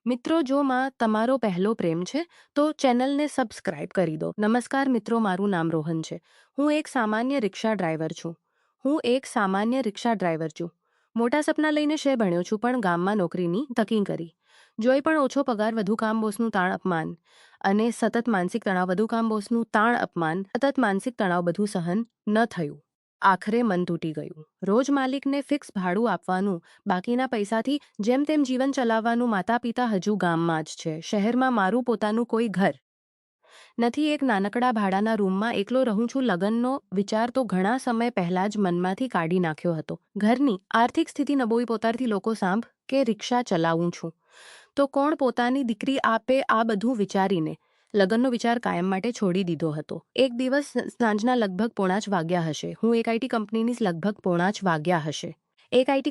મિત્રો, જો માં તમારો પહેલો પ્રેમ છે તો ચેનલને સબસ્ક્રાઇબ કરી દો. નમસ્કાર મિત્રો, મારું નામ રોહન છે. હું એક સામાન્ય રિક્ષા ડ્રાઈવર છું. મોટા સપના લઈને ભણ્યો છું, પણ ગામમાં નોકરીની તકી કરી. જોઈ પણ ઓછો પગાર, વધુ કામ, બોસનું તાણ અપમાન અને સતત માનસિક તણાવ, બધું સહન ન થયું. આખરે મન તૂટી ગયું. રોજ માલિકને ફિક્સ ભાડું આપવાનું, બાકીના પૈસાથી જેમ તેમ જીવન ચલાવવાનું. માતા પિતા હજુ ગામમાં જ છે. શહેરમાં મારું પોતાનું કોઈ ઘર નથી. એક નાનકડા ભાડાના રૂમમાં એકલો રહું છું. લગ્નનો વિચાર તો ઘણા સમય પહેલા જ મનમાંથી કાઢી નાખ્યો હતો. ઘરની આર્થિક સ્થિતિ નબળી પોતારથી લોકો સાંભ કે રિક્ષા ચલાવું છું તો કોણ પોતાની દીકરી આપે. આ બધું વિચારીને લગ્નનો વિચાર કાયમ માટે છોડી દીધો હતો. એક દિવસ સાંજના લગભગ પોણા જ વાગ્યા હશે. હું એક આઈટી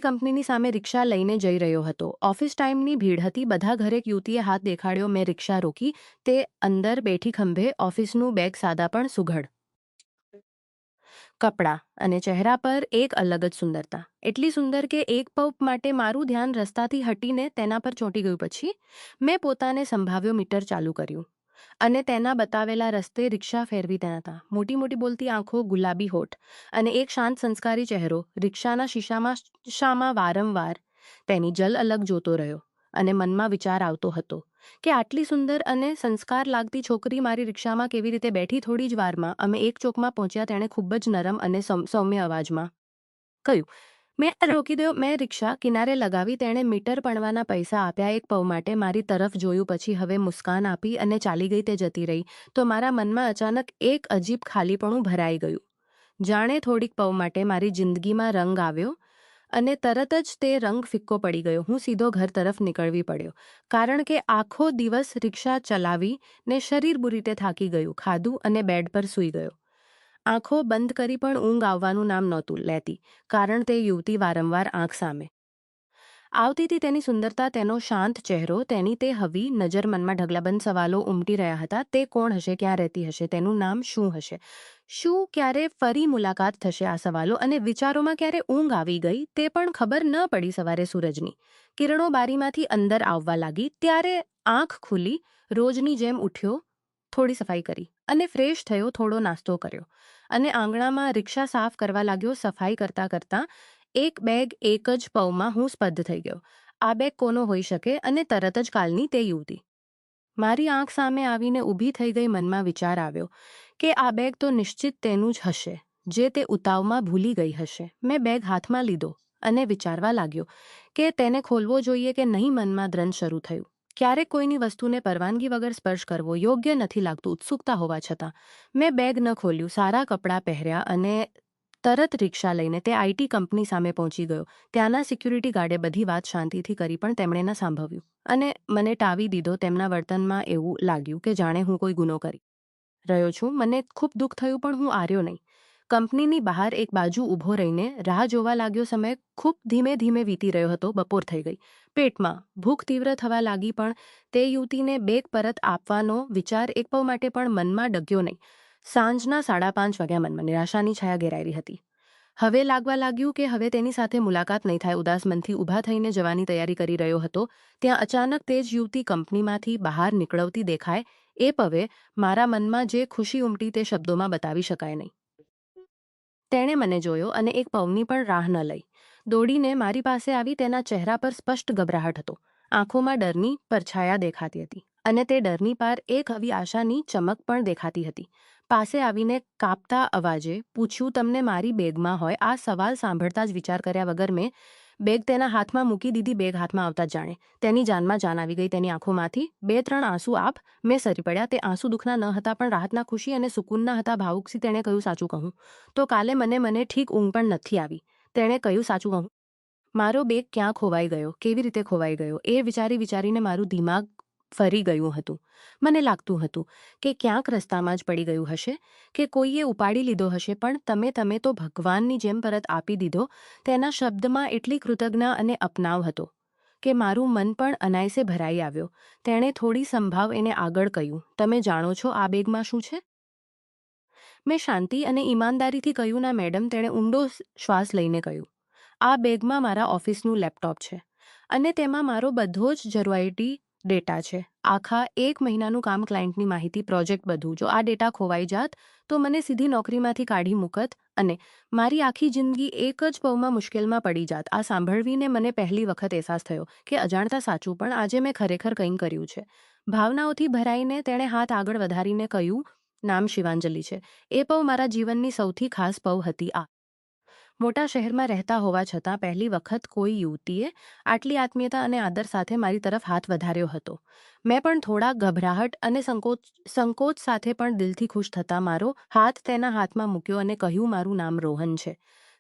કંપનીની સામે રિક્ષા લઈને જઈ રહ્યો હતો. ઓફિસ ટાઈમની ભીડ હતી. બધા ઘરે. એક યુવતીએ હાથ દેખાડ્યો. મેં રિક્ષા રોકી. તે અંદર બેઠી. ખંભે ઓફિસનું બેગ, સાદા પણ સુઘડ કપડાં અને ચહેરા પર એક અલગ જ સુંદરતા. એટલી સુંદર કે એક પળ માટે મારું ધ્યાન રસ્તાથી હટીને તેના પર ચોંટી ગયું. પછી મેં પોતાને સંભાવ્યો, મીટર ચાલુ કર્યું અને તેના બતાવેલા રસ્તે રિક્ષા ફેરવી. તેના હતા મોટી મોટી બોલતી આંખો, ગુલાબી હોઠ અને એક શાંત સંસ્કારી ચહેરો. રિક્ષાના શીશામાં વારંવાર તેની જલ અલગ જોતો રહ્યો અને મનમાં વિચાર આવતો હતો કે આટલી સુંદર અને સંસ્કાર લાગતી છોકરી મારી રિક્ષામાં કેવી રીતે બેઠી. થોડી જ વારમાં અમે એક ચોકમાં પહોંચ્યા. તેણે ખૂબ જ નરમ અને સૌમ્ય અવાજમાં કહ્યું, મેં રોકી દો. મેં રિક્ષા કિનારે લગાવી. તેણે મીટર પણવાના પૈસા આપ્યા. એક પળ માટે મારી તરફ જોયું, પછી હવે મુસ્કાન આપી અને ચાલી ગઈ. તે જતી રહી તો મારા મનમાં અચાનક એક અજીબ ખાલીપણું ભરાઈ ગયું. જાણે થોડીક પળ માટે મારી જિંદગીમાં રંગ આવ્યો અને તરત જ તે રંગ ફિક્કો પડી ગયો. હું સીધો ઘર તરફ નીકળવી પડ્યો, કારણ કે આખો દિવસ રિક્ષા ચલાવીને શરીર બુરી રીતે થાકી ગયું. ખાધું અને બેડ પર સૂઈ ગયો. આંખો બંધ કરી પણ ઊંઘ આવવાનું નામ નહોતું લેતી, કારણ તે યુવતી વારંવાર આંખ સામે આવતી હતી. તેની સુંદરતા, તેનો શાંત ચહેરો, તેની તે હવી નજર. મનમાં ઢગલાબંધ સવાલો ઉમટી રહ્યા હતા. તે કોણ હશે? ક્યાં રહેતી હશે? તેનું નામ શું હશે? શું ક્યારે ફરી મુલાકાત થશે? આ સવાલો અને વિચારોમાં ક્યારે ઊંઘ આવી ગઈ તે પણ ખબર ન પડી. સવારે સૂરજની કિરણો બારીમાંથી અંદર આવવા લાગી. ત્યારે આંખ ખુલી. રોજની જેમ ઉઠ્યો, થોડી સફાઈ કરી અને ફ્રેશ થયો. થોડો નાસ્તો કર્યો અને આંગણામાં રિક્ષા સાફ કરવા લાગ્યો. સફાઈ કરતા કરતા એક બેગ, એક જ પળમાં હું સ્તબ્ધ થઈ ગયો. આ બેગ કોનો હોઈ શકે? અને તરત જ કાલની તે યુવતી મારી આંખ સામે આવીને ઊભી થઈ ગઈ. મનમાં વિચાર આવ્યો કે આ બેગ તો નિશ્ચિત તેનું જ હશે, જે તે ઉતાવમાં ભૂલી ગઈ હશે. મેં બેગ હાથમાં લીધો અને વિચારવા લાગ્યો કે તેને ખોલવો જોઈએ કે નહીં. મનમાં દ્વંદ્વ શરૂ થયું. ક્યારેક કોઈની વસ્તુને પરવાનગી વગર સ્પર્શ કરવો યોગ્ય નથી લાગતું. ઉત્સુકતા હોવા છતાં મેં બેગ ન ખોલ્યું. સારા કપડાં પહેર્યા અને તરત રિક્ષા લઈને તે આઈટી કંપની સામે પહોંચી ગયો. ત્યાંના સિક્યુરિટી ગાર્ડે બધી વાત શાંતિથી કરી, પણ તેમણે ન સાંભળ્યું અને મને ટાવી દીધો. તેમના વર્તનમાં એવું લાગ્યું કે જાણે હું કોઈ ગુનો કરી રહ્યો છું. મને ખૂબ દુઃખ થયું, પણ હું હાર્યો નહીં. કંપનીની બહાર એક બાજુ ઊભો રહીને રાહ જોવા લાગ્યો. સમય ખૂબ ધીમે ધીમે વીતી રહ્યો હતો. બપોર થઈ ગઈ. પેટમાં ભૂખ તીવ્ર થવા લાગી, પણ તે યુવતીને બેગ પરત આપવાનો વિચાર એક પળ માટે પણ મનમાં ડગ્યો નહીં. સાંજના 5:30 વાગ્યા. મનમાં નિરાશાની છાયા ઘેરાયેલી હતી. હવે લાગવા લાગ્યું કે હવે તેની સાથે મુલાકાત નહીં થાય. ઉદાસ મનથી ઊભા થઈને જવાની તૈયારી કરી રહ્યો હતો, ત્યાં અચાનક તે જ યુવતી કંપનીમાંથી બહાર નીકળતી દેખાય. એ પવે મારા મનમાં જે ખુશી ઉમટી તે શબ્દોમાં બતાવી શકાય નહીં. તેણે મને જોયો અને એક પવની પણ રાહ ન લઈ દોડીને મારી પાસે આવી. તેના ચહેરા પર સ્પષ્ટ ગભરાહટ હતો. આંખોમાં ડરની પરછાયા દેખાતી હતી અને તે ડરની પાર એક આવી આશાની ચમક પણ દેખાતી હતી. પાસે આવીને કાપતા અવાજે પૂછ્યું, તમને મારી બેગમાં હોય? આ સવાલ સાંભળતા જ વિચાર કર્યા વગર મેં બેગ તેના હાથમાં મૂકી દીધી. બેગ હાથમાં આવતા જ જાણે તેની જાનમાં જાન આવી ગઈ. તેની આંખોમાંથી 2-3 આંસુ મેં સરી પડ્યા. તે આંસુ દુઃખના ન હતા, પણ રાહતના, ખુશી અને સુકૂનના હતા. ભાવુકથી તેણે કહ્યું, સાચું કહું તો કાલે મને ઠીક ઊંઘ પણ નથી આવી. તેણે કહ્યું, સાચું કહું, મારો બેગ ક્યાં ખોવાઈ ગયો? કેવી રીતે ખોવાઈ ગયો? એ વિચારીને મારું દિમાગ ફરી ગયું હતું. મને લાગતું હતું કે ક્યાંક રસ્તામાં જ પડી ગયું હશે, કે કોઈએ ઉપાડી લીધો હશે, પણ તમે તો ભગવાનની જેમ પરત આપી દીધો. તેના શબ્દમાં એટલી કૃતજ્ઞતા અને અપનાવ હતો કે મારું મન પણ અનાયસે ભરાઈ આવ્યો. તેણે થોડી સંભાવ એને આગળ કહ્યું, તમે જાણો છો આ બેગમાં શું છે? મેં શાંતિ અને ઈમાનદારીથી કહ્યું, ના મેડમ. તેણે ઊંડો શ્વાસ લઈને કહ્યું, આ બેગમાં મારા ઓફિસનું લેપટોપ છે અને તેમાં મારો બધો જ જરૂરિયાતી ડેટા છે. આખા 1 મહિનાનું કામ, ક્લાયન્ટની માહિતી, પ્રોજેક્ટ બધું. જો આ ડેટા ખોવાઈ જાત તો મને સીધી નોકરીમાંથી કાઢી મૂકત અને મારી આખી જિંદગી એક જ પળમાં મુશ્કેલમાં પડી જાત. આ સાંભળવીને મને પહેલી વખત અહેસાસ થયો કે અજાણતા સાચું પણ આજે મેં ખરેખર કંઈ કર્યું છે. ભાવનાઓથી ભરાઈને તેણે હાથ આગળ વધારીને કહ્યું, નામ શિવાંજલિ છે. એ પળ મારા જીવનની સૌથી ખાસ પળ હતી. આ મોટા શહેરમાં રહેતા હોવા છતાં પહેલી વખત કોઈ યુવતીએ આટલી આત્મીયતા અને આદર સાથે મારી તરફ હાથ વધાર્યો હતો. મેં પણ થોડા ગભરાહટ અને સંકોચ સાથે પણ દિલથી ખુશ થતા મારો હાથ તેના હાથમાં મૂક્યો અને કહ્યું, મારું નામ રોહન છે.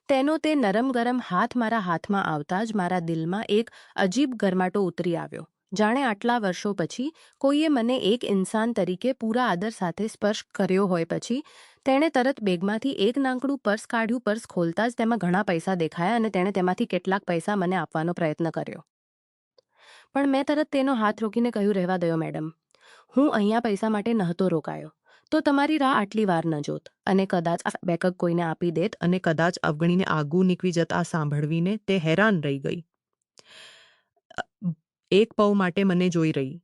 તેનો તે નરમ ગરમ હાથ મારા હાથમાં આવતા જ મારા દિલમાં એક અજીબ ગરમાટો ઉતરી આવ્યો. જાણે આટલા વર્ષો પછી કોઈએ મને એક ઇન્સાન તરીકે પૂરા આદર સાથે સ્પર્શ કર્યો હોય. પછી તેણે તરત બેગમાંથી એક નાનકડું પર્સ કાઢ્યું. પર્સ ખોલતા જ તેમાં ઘણા પૈસા દેખાયા અને તેણે તેમાંથી કેટલાક પૈસા મને આપવાનો પ્રયત્ન કર્યો. પણ મેં તરત તેનો હાથ રોકીને કહ્યું, રહેવા દો મેડમ, હું અહીંયા પૈસા માટે નહોતો રોકાયો. તો તમારી રાહ આટલી વાર ન જોત અને કદાચ આ બેકઅપ કોઈને આપી દેત અને કદાચ અવગણીને આગું નીકળી જત. આ સાંભળવીને તે હેરાન રહી ગઈ. એક પળ માટે મને જોઈ રહી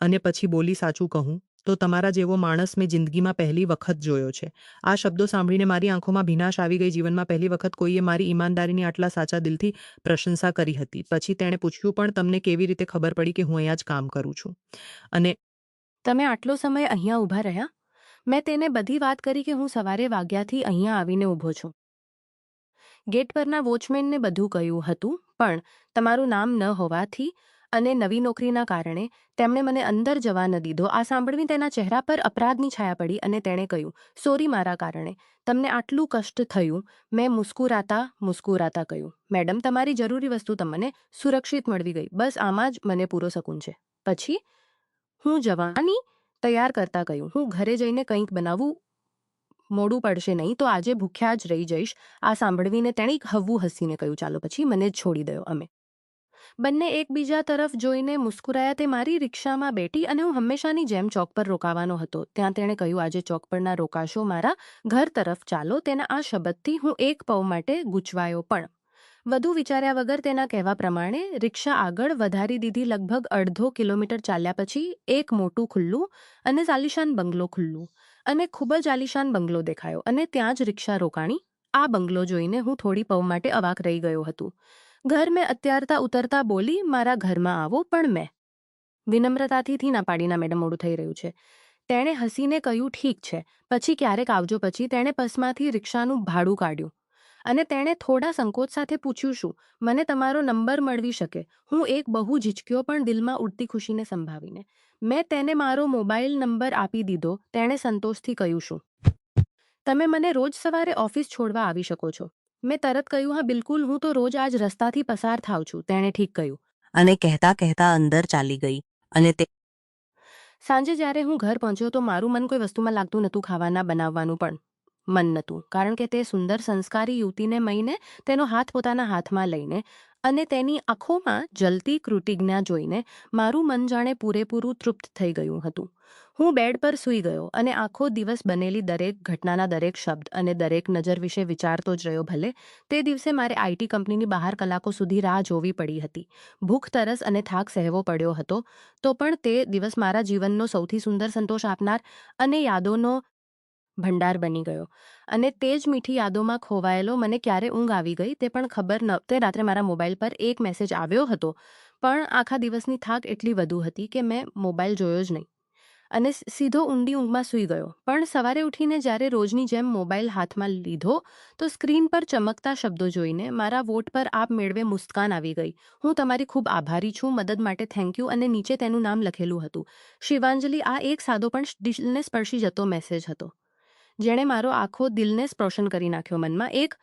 અને પછી બોલી, સાચું કહું તો તમારા જેવો માણસ મેં જિંદગીમાં પહેલી વખત જોયો છે. આ શબ્દો સાંભળીને મારી આંખોમાં ભીનાશ આવી ગઈ. જીવનમાં પહેલી વખત કોઈએ મારી ઈમાનદારીની આટલા સાચા દિલથી પ્રશંસા કરી હતી. પછી તેણે પૂછ્યું, પણ તમને કેવી રીતે ખબર પડી કે હું અહીંયા જ કામ કરું છું? અને તમે આટલો સમય અહીંયા ઊભા રહ્યા? મેં તેને બધી વાત કરી કે હું સવારે વાગ્યાથી અહીંયા આવીને ઊભો છું. ગેટ પરના વોચમેનને બધું કહ્યું હતું, પણ તમારું નામ ન હોવાથી અને નવી નોકરીના કારણે તેમણે મને અંદર જવા ન દીધો. આ સાંભળવી તેના ચહેરા પર અપરાધની છાયા પડી અને તેણે કહ્યું, સોરી, મારા કારણે તમને આટલું કષ્ટ થયું. મેં મુસ્કુરાતા કહ્યું, મેડમ, તમારી જરૂરી વસ્તુ તમને સુરક્ષિત મળવી ગઈ. બસ આમાં જ મને પૂરો શકૂન છે. પછી હું જવાની તૈયાર કરતા કહ્યું, હું ઘરે જઈને કંઈક બનાવું, મોડું પડશે નહીં તો આજે ભૂખ્યા જ રહી જઈશ. આ સાંભળવીને તેણે હવવું હસીને કહ્યું, ચાલો પછી મને જ છોડી દો. અમે બંને એકબીજા તરફ જોઈને મુસ્કુરાયા. તે મારી રિક્ષામાં બેઠી અને હું હંમેશાની જેમ ચોક પર રોકાવાનો હતો. ત્યાં તેણે કહ્યું, આજે ચોક પર ના રોકાશો, મારા ઘર તરફ ચાલો. તેના આ શબ્દથી હું એક પળ માટે ગૂંચવાયો, પણ વધુ વિચાર્યા વગર તેના કહેવા પ્રમાણે રિક્ષા આગળ વધારી દીધી. લગભગ અડધો કિલોમીટર ચાલ્યા પછી એક મોટું ખુલ્લું અને આલીશાન બંગલો અને ખૂબ જ આલીશાન બંગલો દેખાયો અને ત્યાં જ રિક્ષા રોકાણી. આ બંગલો જોઈને હું થોડી પળ માટે અવાક રહી ગયો હતો. ઘર મેં અત્યારતા ઉતરતા બોલી, મારા ઘરમાં આવો. પણ મેં વિનમ્રતાથી ના પાડી, ના મેડમ, મોડું થઈ રહ્યું છે. તેણે હસીને કહ્યું, ઠીક છે, પછી ક્યારેક આવજો. પછી તેણે પર્સમાંથી રિક્ષાનું ભાડું કાઢ્યું અને તેણે થોડા સંકોચ સાથે પૂછ્યું, શું મને તમારો નંબર મળવી શકે? હું એક બહુ ઝીચક્યો, પણ દિલમાં ઉડતી ખુશીને સંભાવીને મેં તેને મારો મોબાઈલ નંબર આપી દીધો. તેણે સંતોષથી કહ્યું, શું તમે મને રોજ સવારે ઓફિસ છોડવા આવી શકો છો? મેં તરત કહ્યું, હા બિલકુલ, હું તો રોજ આજ રસ્તાથી પસાર થાઉં છું. તેણે ઠીક કહ્યું અને કહેતા કહેતા અંદર ચાલી ગઈ. અને તે સાંજે જ્યારે હું ઘર પહોંચ્યો તો મારું મન કોઈ વસ્તુમાં લાગતું નહોતું. ખાવાના બનાવવાનું પણ મન નહોતું, કારણ કે તે સુંદર સંસ્કારી યુવતીને મહીને તેનો હાથ પોતાના હાથમાં લઈને અને તેની આંખોમાં જલતી કૃતજ્ઞતા જોઈને મારું મન જાણે પૂરેપૂરું તૃપ્ત થઈ ગયું હતું. હું બેડ પર સૂઈ ગયો અને આખો દિવસ બનેલી દરેક ઘટનાના દરેક શબ્દ અને દરેક નજર વિશે વિચારતો જ રહ્યો. ભલે તે દિવસે મારે આઈટી કંપનીની બહાર કલાકો સુધી રાહ જોવી પડી હતી, ભૂખ, તરસ અને થાક સહેવો પડ્યો હતો, તો પણ તે દિવસ મારા જીવનનો સૌથી સુંદર, સંતોષ આપનાર અને યાદોનો ભંડાર બની ગયો. અને તે જ મીઠી યાદોમાં ખોવાયેલો મને ક્યારે ઊંઘ આવી ગઈ તે પણ ખબર ન. તે રાત્રે મારા મોબાઈલ પર એક મેસેજ આવ્યો હતો, પણ આખા દિવસની થાક એટલી વધુ હતી કે મેં મોબાઈલ જોયો જ નહીં અને સીધો ઊંડી ઊંઘમાં સૂઈ ગયો. પણ સવારે ઉઠીને જ્યારે રોજની જેમ મોબાઈલ હાથમાં લીધો તો સ્ક્રીન પર ચમકતા શબ્દો જોઈને મારા વોટ પર આપમેળે મુસ્કાન આવી ગઈ. હું તમારી ખૂબ આભારી છું, મદદ માટે થેન્ક યુ. અને નીચે તેનું નામ લખેલું હતું, શિવાંજલિ. આ એક સાદો પણ દિલને સ્પર્શી જતો મેસેજ હતો, જેણે મારો આખો દિલને સ્પર્શન કરી નાખ્યો. મનમાં એક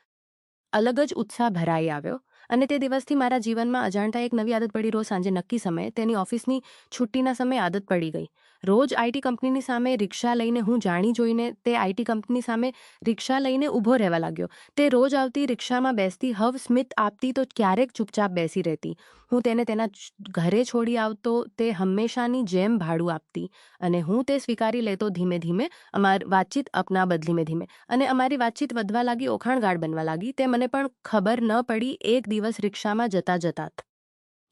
અલગ જ ઉત્સાહ ભરાઈ આવ્યો અને તે દિવસથી મારા જીવનમાં અજાણતા એક નવી આદત પડી. રોજ સાંજે નક્કી સમયે તેની ઓફિસની છુટ્ટીના સમયે આદત પડી ગઈ. રોજ આઈટી કંપનીની સામે રિક્ષા લઈને હું જાણી જોઈને તે આઈટી કંપની સામે રિક્ષા લઈને ઊભો રહેવા લાગ્યો. તે રોજ આવતી, રિક્ષામાં બેસતી, હવ સ્મિત આપતી તો ક્યારેક ચૂપચાપ બેસી રહેતી. હું તેને તેના ઘરે છોડી આવતો, તે હંમેશાની જેમ ભાડું આપતી અને હું તે સ્વીકારી લેતો. ધીમે ધીમે અમારી વાતચીત ધીમે ધીમે અને અમારી વાતચીત વધવા લાગી, ઓળખાણગાઢ બનવા લાગી. તે મને પણ ખબર ન પડી. એક દિવસ રિક્ષામાં જતા જતા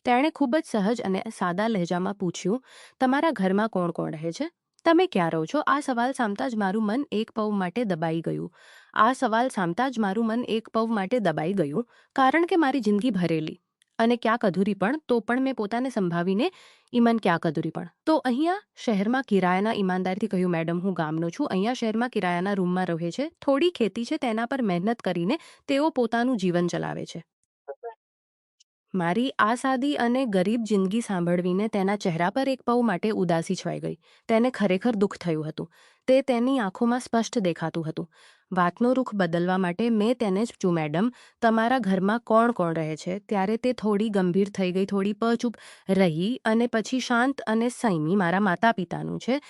તેણે ખૂબ જ સહજ અને સાદા લહેજામાં પૂછ્યું, તમારા ઘરમાં કોણ કોણ રહે છે? તમે ક્યાં રહો છો? આ સવાલ સાંભળતા જ મારું મન એક પળ માટે દબાઈ ગયું. કારણ કે મારી જિંદગી ભરેલી અને ક્યાંક અધૂરી પણ, તો પણ મેં પોતાને સંભાવીને ઈમન ક્યાંક અધૂરી પણ. તો અહીંયા શહેરમાં કિરાયાના ઈમાનદારીથી કહ્યું, મેડમ હું ગામનો છું. અહીંયા શહેરમાં કિરાયાના રૂમમાં રહે છે. થોડી ખેતી છે, તેના પર મહેનત કરીને તેઓ પોતાનું જીવન ચલાવે છે. મારી આ સાદી અને ગરીબ જિંદગી સાંભળવીને તેના ચહેરા પર એક પળ માટે ઉદાસી છવાઈ ગઈ. તેને ખરેખર દુઃખ થયું હતું. તે તેની આંખોમાં સ્પષ્ટ દેખાતું હતું. વાતનો રૂખ બદલવા માટે મેં તેને જ પૂછ્યું, મેડમ તમારા ઘરમાં કોણ કોણ રહે છે? ત્યારે તે થોડી ગંભીર થઈ ગઈ, થોડી ચૂપ રહી અને પછી શાંત અને સંયમી, મારા માતા પિતાનું છે.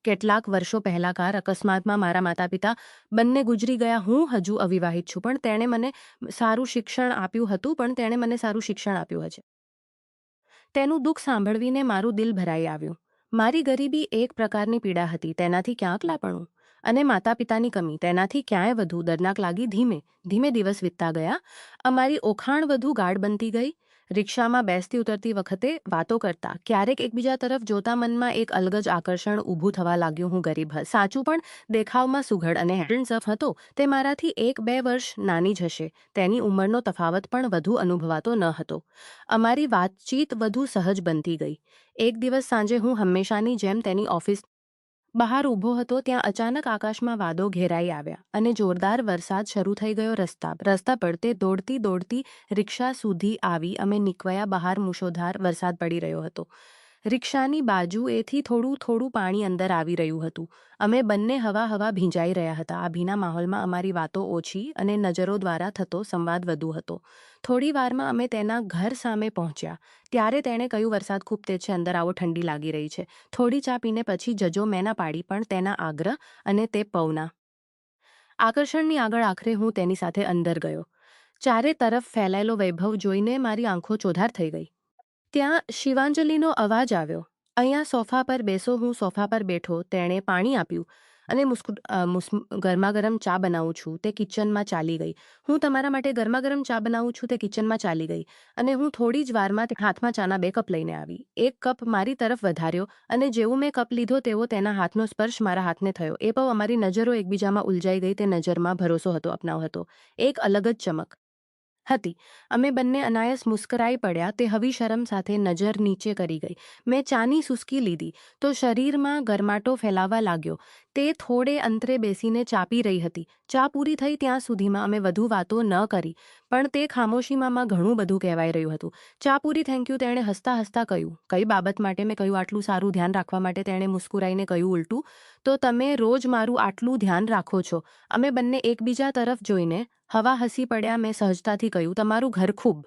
કેટલાક વર્ષો પહેલા અકસ્માતમાં મારા માતા પિતા બંને ગુજરી ગયા. હું હજુ અવિવાહિત છું, પણ તેણે મને સારું શિક્ષણ આપ્યું છે. તેનું દુઃખ સાંભળવીને મારું દિલ ભરાઈ આવ્યું. મારી ગરીબી એક પ્રકારની પીડા હતી, તેનાથી ક્યાંક લાપણું, અને માતા પિતાની કમી તેનાથી ક્યાંય વધુ દર્દનાક લાગી. ધીમે ધીમે દિવસ વીતતા ગયા. અમારી ઓળખાણ વધુ ગાઢ બનતી ગઈ. રિક્ષામાં બેસતી ઉતરતી વખતે વાતો કરતા, ક્યારેક એકબીજા તરફ જોતા મનમાં એક અલગ જ આકર્ષણ ઊભું થવા લાગ્યું. હું ગરીબ સાચું, પણ દેખાવમાં સુઘડ અને હેન્ડસમ હતો. તે મારાથી 1-2 વર્ષ નાની જ હશે. તેની ઉંમરનો તફાવત પણ વધુ અનુભવાતો ન હતો. અમારી વાતચીત વધુ સહજ બનતી ગઈ. એક દિવસ સાંજે હું હંમેશાની જેમ તેની ઓફિસ બહાર ઊભો હતો. ત્યાં અચાનક આકાશમાં વાદળો ઘેરાઈ આવ્યા અને જોરદાર વરસાદ શરૂ થઈ ગયો. રસ્તા પર તે દોડતી રિક્ષા સુધી આવી. અમે નીકળ્યા. બહાર મૂસળાધાર વરસાદ પડી રહ્યો હતો. રિક્ષાની બાજુએથી થોડું પાણી અંદર આવી રહ્યું હતું. અમે બંને હવા ભીંજાઈ રહ્યા હતા. આ ભીના માહોલમાં અમારી વાતો ઓછી અને નજરો દ્વારા થતો સંવાદ વધુ હતો. થોડી વારમાં અમે તેના ઘર સામે પહોંચ્યા. ત્યારે તેણે કહ્યું, વરસાદ ખૂબ તેજ છે, અંદર આવો, ઠંડી લાગી રહી છે. થોડી ચા પીને પછી જજો. મેં ના પાડી, પણ તેના આગ્રહ અને તે પવના આકર્ષણની આગળ આખરે હું તેની સાથે અંદર ગયો. ચારે તરફ ફેલાયેલો વૈભવ જોઈને મારી આંખો ચોધાર થઈ ગઈ. ત્યાં શિવાંજલિનો અવાજ આવ્યો, અહીંયા સોફા પર બેસો. હું સોફા પર બેઠો. તેણે પાણી આપ્યું અને ગરમાગરમ ચા બનાવું છું. તે કિચનમાં ચાલી ગઈ. હું તમારા માટે ગરમાગરમ ચા બનાવું છું. તે કિચનમાં ચાલી ગઈ અને હું થોડી જ વારમાં હાથમાં ચાના 2 કપ લઈને આવી. એક કપ મારી તરફ વધાર્યો અને જેવું મેં કપ લીધો તેવો તેના હાથનો સ્પર્શ મારા હાથને થયો. એ પળ અમારી નજરો એકબીજામાં ઉલઝાઈ ગઈ. તે નજરમાં ભરોસો હતો, અપનાવ હતો, એક અલગ જ ચમક હતી. અમે બંને અનાયાસ મુસ્કરાઈ પડ્યા. તે હવે શરમ સાથે નજર નીચે કરી ગઈ. મેં ચાની સુસ્કી લીધી તો શરીરમાં ગરમાટો ફેલાવા લાગ્યો. તે થોડે અંતરે બેસીને ચા પી રહી હતી. ચા પૂરી થઈ ત્યાં સુધીમાં અમે વધુ વાતો ન કરી, પણ તે ખામોશીમાં ઘણું બધું કહેવાઈ રહ્યું હતું. ચા પૂરી, થેન્ક યુ, તેણે હસતા હસતા કહ્યું. કઈ બાબત માટે? મેં કહ્યું, આટલું સારું ધ્યાન રાખવા માટે. તેણે મુસ્કુરાઈને કહ્યું, ઉલટું તો તમે રોજ મારું આટલું ધ્યાન રાખો છો. અમે બંને એકબીજા તરફ જોઈને હસી પડ્યા. મેં સહજતાથી કહ્યું, તમારું ઘર ખૂબ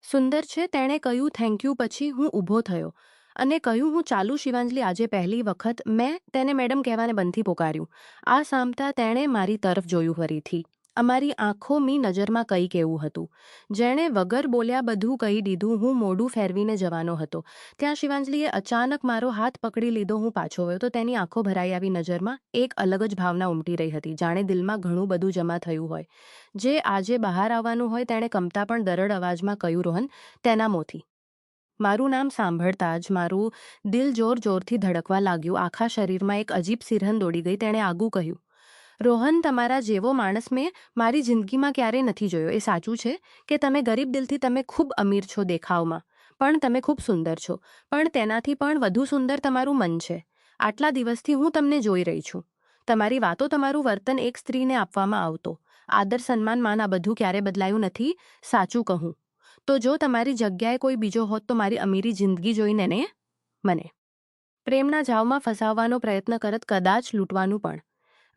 સુંદર છે. તેણે કહ્યું, થેન્ક યુ. પછી હું ઊભો થયો અને કહ્યું, હું ચાલું. શિવાંજલિ, આજે પહેલી વખત મેં તેને મેડમ કહેવાને બંધથી પોકાર્યું. આ સાંભળતા તેણે મારી તરફ જોયું. ફરીથી અમારી આંખોની નજરમાં કંઈક એવું હતું જેણે વગર બોલ્યા બધું કહી દીધું. હું મોઢું ફેરવીને જવાનો હતો ત્યાં શિવાંજલિએ અચાનક મારો હાથ પકડી લીધો. હું પાછો વળ્યો તો તેની આંખો ભરાઈ આવી. નજરમાં એક અલગ જ ભાવના ઉમટી રહી હતી, જાણે દિલમાં ઘણું બધું જમા થયું હોય, જે આજે બહાર આવવાનું હોય. તેણે કમતા પણ દરડ અવાજમાં કહ્યું, રોહન, તેના મોથી. મારું નામ સાંભળતા જ મારું દિલ જોરથી ધડકવા લાગ્યું. આખા શરીરમાં એક અજીબ સિરહન દોડી ગઈ. તેણે આગું કહ્યું, રોહન, તમારા જેવો માણસ મેં મારી જિંદગીમાં ક્યારેય નથી જોયો. એ સાચું છે કે તમે ગરીબ દિલથી, તમે ખૂબ અમીર છો દેખાવમાં, પણ તમે ખૂબ સુંદર છો. પણ તેનાથી પણ વધુ સુંદર તમારું મન છે. આટલા દિવસથી હું તમને જોઈ રહી છું. તમારી વાતો, તમારું વર્તન, એક સ્ત્રીને આપવામાં આવતો આદર, સન્માન, માન, આ બધું ક્યારે બદલાયું નથી. સાચું કહું તો જો તમારી જગ્યાએ કોઈ બીજો હોત તો મારી અમીરી જિંદગી જોઈને મને પ્રેમના જાળમાં ફસાવવાનો પ્રયત્ન કરત, કદાચ લૂંટવાનું પણ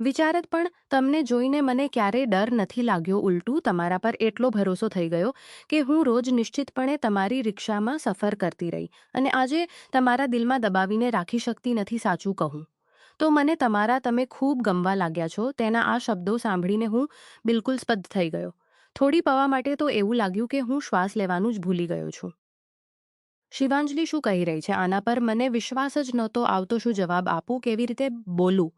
વિચારત. પણ તમને જોઈને મને ક્યારેય ડર નથી લાગ્યો. ઉલટું તમારા પર એટલો ભરોસો થઈ ગયો કે હું રોજ નિશ્ચિતપણે તમારી રિક્ષામાં સફર કરતી રહી અને આજે તમારા દિલમાં દબાવીને રાખી શકતી નથી. સાચું કહું તો મને તમે ખૂબ ગમવા લાગ્યા છો. તેના આ શબ્દો સાંભળીને હું બિલકુલ સ્તબ્ધ થઈ ગયો. થોડી પળો માટે તો એવું લાગ્યું કે હું શ્વાસ લેવાનું જ ભૂલી ગયો છું. શિવાંજલિ શું કહી રહી છે આના પર? મને વિશ્વાસ જ નહોતો આવતો. શું જવાબ આપું, કેવી રીતે બોલું,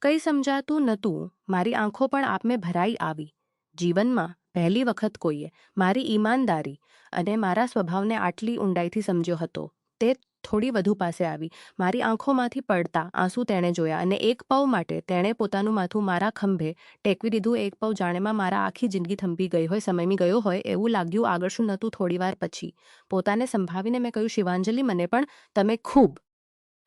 કંઈ સમજાતું નહોતું. મારી આંખો પણ આપમે ભરાઈ આવી. જીવનમાં પહેલી વખત કોઈએ મારી ઈમાનદારી અને મારા સ્વભાવને આટલી ઊંડાઈથી સમજ્યો હતો. તે થોડી વધુ પાસે આવી. મારી આંખોમાંથી પડતા આંસુ તેણે જોયા અને એક પળ માટે તેણે પોતાનું માથું મારા ખંભે ટેકવી દીધું. એક પળ જાણેમાં મારા આખી જિંદગી થંભી ગઈ હોય, સમયમી ગયો હોય એવું લાગ્યું. આગળ શું નહોતું. થોડીવાર પછી પોતાને સંભાવીને મેં કહ્યું, શિવાંજલિ, મને પણ તમે ખૂબ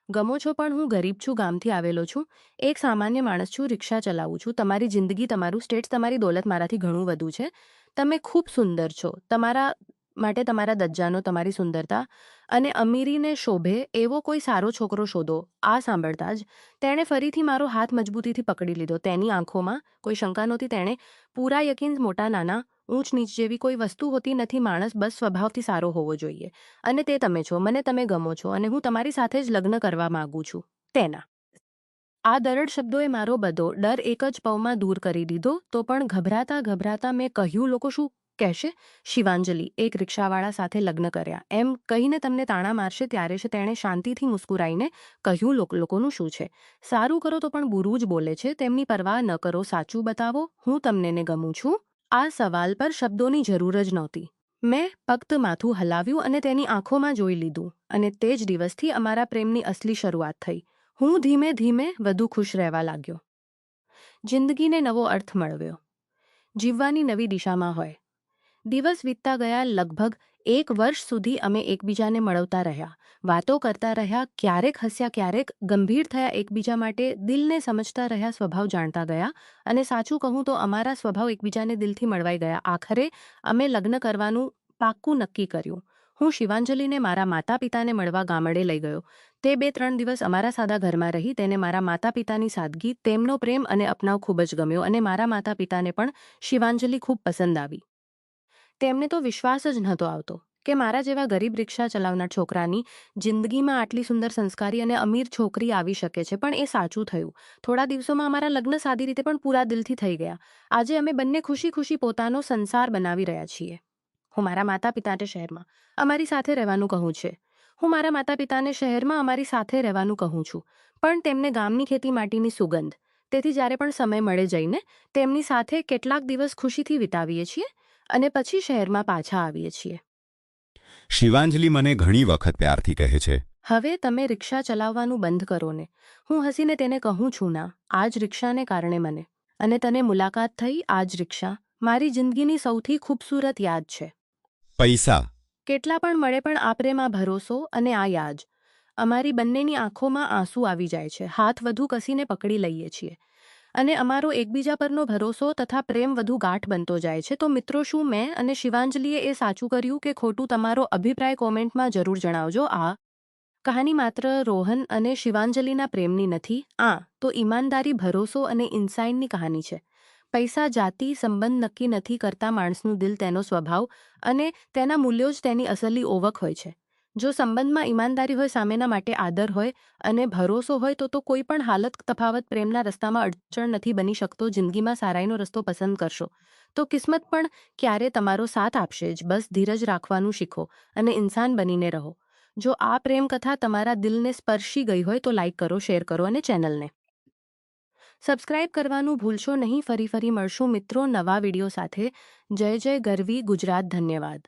ગમો છો, પણ હું ગરીબ છું, ગામથી આવેલો છું, એક સામાન્ય માણસ છું, રિક્ષા ચલાવું છું. તમારી જિંદગી, તમારું સ્ટેટસ, તમારી દોલત મારાથી ઘણું વધુ છે. તમે ખૂબ સુંદર છો. તમારા માટે તમારા દજ્જાનો, તમારી સુંદરતા અને અમીરીને શોભે એવો કોઈ સારો છોકરો શોધો. આ સાંભળતા જ તેણે ફરીથી મારો હાથ મજબૂતીથી પકડી લીધો. તેની આંખોમાં કોઈ શંકા નહોતી. તેણે પૂરા યકીન, મોટા નાના ઊંચ નીચ જેવી કોઈ વસ્તુ હોતી નથી. માણસ બસ સ્વભાવથી સારો હોવો જોઈએ. અને તે તમે છો. મને તમે ગમો છો અને હું તમારી સાથે જ લગ્ન કરવા માંગુ છું. તેના આ દરડ શબ્દોએ મારો બધો ડર એક જ પળમાં દૂર કરી દીધો. તો પણ ગભરાતા ગભરાતા મેં કહ્યું, લોકો શું કહેશે? શિવાંજલિ, એક રિક્ષાવાળા સાથે લગ્ન કર્યા એમ કહીને તમને તાણા મારશે. ત્યારે છે તેણે શાંતિથી મુસ્કુરાઈને કહ્યું, લોકોનું શું છે? સારું કરો તો પણ બુરું જ બોલે છે. તેમની પરવા ન કરો. સાચું બતાવો, હું તમને ને ગમું છું. આ સવાલ પર શબ્દોની જરૂર જ નહોતી. મેં ફક્ત માથું હલાવ્યું અને તેની આંખોમાં જોઈ લીધું. અને તે જ દિવસથી અમારા પ્રેમની અસલી શરૂઆત થઈ. હું ધીમે ધીમે વધુ ખુશ રહેવા લાગ્યો. જિંદગીને નવો અર્થ મળ્યો. જીવવાની નવી દિશામાં હોય. દિવસ વીતતા ગયા. લગભગ 1 વર્ષ સુધી અમે એકબીજાને મળવતા રહ્યા, વાતો કરતા રહ્યા, ક્યારેક હસ્યા, ક્યારેક ગંભીર થયા, એકબીજા માટે દિલને સમજતા રહ્યા, સ્વભાવ જાણતા ગયા. અને સાચું કહું તો અમારા સ્વભાવ એકબીજાને દિલથી મળવાઈ ગયા. આખરે અમે લગ્ન કરવાનું પાક્કું નક્કી કર્યું. હું શિવાંજલિને મારા માતા પિતાને મળવા ગામડે લઈ ગયો. તે 2-3 દિવસ અમારા સાદા ઘરમાં રહી. તેને મારા માતા પિતાની સાદગી, તેમનો પ્રેમ અને અપનાવ ખૂબ જ ગમ્યો. અને મારા માતા પિતાને પણ શિવાંજલિ ખૂબ પસંદ આવી. તેમને તો વિશ્વાસ જ નહોતો આવતો કે મારા જેવા ગરીબ રિક્ષા ચલાવનાર છોકરાની જિંદગીમાં આટલી સુંદર, સંસ્કારી અને અમીર છોકરી આવી શકે છે. પણ એ સાચું થયું. થોડા દિવસોમાં અમારા લગ્ન સાદી રીતે પણ પૂરા દિલથી થઈ ગયા. આજે અમે બંને ખુશી ખુશી પોતાનો સંસાર બનાવી રહ્યા છીએ. હું મારા માતા પિતાને શહેરમાં અમારી સાથે રહેવાનું કહું છે. હું મારા માતા પિતાને શહેરમાં અમારી સાથે રહેવાનું કહું છું. પણ તેમને ગામની ખેતી માટીની સુગંધ. તેથી જ્યારે પણ સમય મળે જઈને તેમની સાથે કેટલાક દિવસ ખુશીથી વિતાવીએ છીએ અને પછી શહેરમાં પાછા આવીએ છીએ. શિવાંજલિ મને ઘણી વખત પ્યારથી કહે છે, હવે તમે રિક્ષા ચલાવવાનું બંધ કરો ને. હું હસીને તેને કહું છું, ના, આ જ રિક્ષાને કારણે મને અને તને મુલાકાત થઈ. આ જ રિક્ષા મારી જિંદગીની સૌથી ખૂબસૂરત યાદ છે. પૈસા. કેટલા પણ મળે, પણ આ પ્રેમ, આ ભરોસો અને આ યાદ. અમારી બંનેની આંખોમાં આંસુ આવી જાય છે. હાથ વધુ કસીને પકડી લઈએ છીએ અને અમારો એકબીજા પરનો ભરોસો તથા પ્રેમ વધુ ગાઢ બનતો જાય છે. તો મિત્રો, શું મેં અને શિવાંજલિએ એ સાચું કર્યું કે ખોટું? તમારો અભિપ્રાય કોમેન્ટમાં જરૂર જણાવજો. આ કહાની માત્ર રોહન અને શિવાંજલિના પ્રેમની નથી. આ તો ઈમાનદારી, ભરોસો અને ઇન્સાનની કહાની છે. પૈસા, જાતિ, સંબંધ નક્કી નથી કરતા માણસનું દિલ, તેનો સ્વભાવ અને તેના મૂલ્યો જ તેની અસલી ઓળખ હોય છે. જો સંબંધમાં ઈમાનદારી હોય, સામેના માટે આદર હોય અને ભરોસો હોય, તો કોઈ પણ હાલત, તફાવત પ્રેમના રસ્તામાં અડચણ નથી બની શકતો. જિંદગીમાં સારાઈનો રસ્તો પસંદ કરશો તો કિસ્મત પણ ક્યારે તમારો સાથ આપશે જ. બસ ધીરજ રાખવાનું શીખો અને ઇન્સાન બનીને રહો. જો આ પ્રેમ કથા તમારા દિલને સ્પર્શી ગઈ હોય તો લાઈક કરો, શેર કરો અને ચેનલને સબસ્ક્રાઇબ કરવાનું ભૂલશો નહીં. ફરી મળશું મિત્રો નવા વિડીયો સાથે. જય જય ગરવી ગુજરાત. ધન્યવાદ.